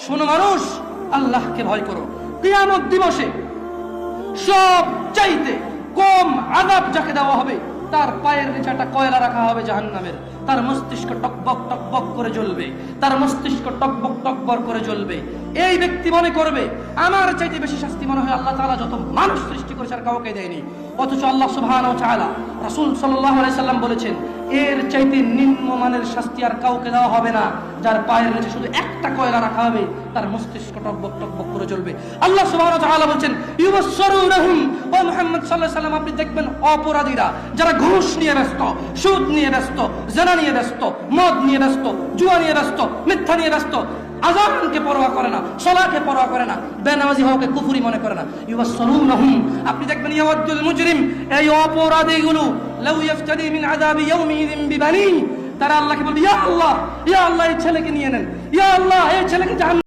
শোনো মানুষ, আল্লাহকে ভয় করো। কিয়ামত দিবসে সব চাইতে কম আযাব যাকে দেওয়া হবে, তার পায়ের নিচে একটা কয়লা রাখা হবে জাহান্নামের, তার মস্তিষ্ক টকবক টকবক করে জ্বলবে, তার মস্তিষ্ক টকবক টকবক করে জ্বলবে। এই ব্যক্তি মনে করবে আমার চাইতে বেশি শাস্তি মনে হয় আল্লাহ তাআলা যত মানুষ সৃষ্টি করেছে আর কাউকে দেয়নি। অথচ আল্লাহ সুবহানাহু ওয়া তাআলা, রাসূল সাল্লাল্লাহু আলাইহি সাল্লাম বলেছেন এর চাইতে নিম্নমানের শাস্তি আর কাউকে দেওয়া হবে না, যার পায়ের নিচে শুধু একটা কয়লা রাখা হবে, তার মস্তিষ্ক টকবক টকবক করে জ্বলবে। আল্লাহ সুবহানাহু ওয়া তাআলা বলেন ইউবাসসিরুনহুম, ও মুহাম্মদ সাল্লাল্লাহু আলাইহি সাল্লাম আপনি দেখবেন অপরাধীরা যারা ঘুষ নিয়ে ব্যস্ত, সুদ নিয়ে ব্যস্ত, জিনা নিয়ে ব্যস্ত, মদ নিয়ে ব্যস্ত, জুয়া নিয়ে ব্যস্ত, মিথ্যা নিয়ে ব্যস্ত, আযানকে পরোয়া করে না, সালাতকে পরোয়া করে না, বেনামাজি হওয়াকে কুফরি মনে করে না। ইউবাসসিরুনহুম, আপনি দেখবেন ইয়াওয়াদুল মুজরিম, এই অপরাধীগুলো লাউ ইফতাদি মিন আযাবি ইয়াউমিযিন বিবানি, তারা আল্লাহকে বলবে ইয়া আল্লাহ, ইয়া আল্লাহ এই ছেলেকে নিয়ে নেন, ইয়া আল্লাহ এই ছেলেকে জাহান্নামে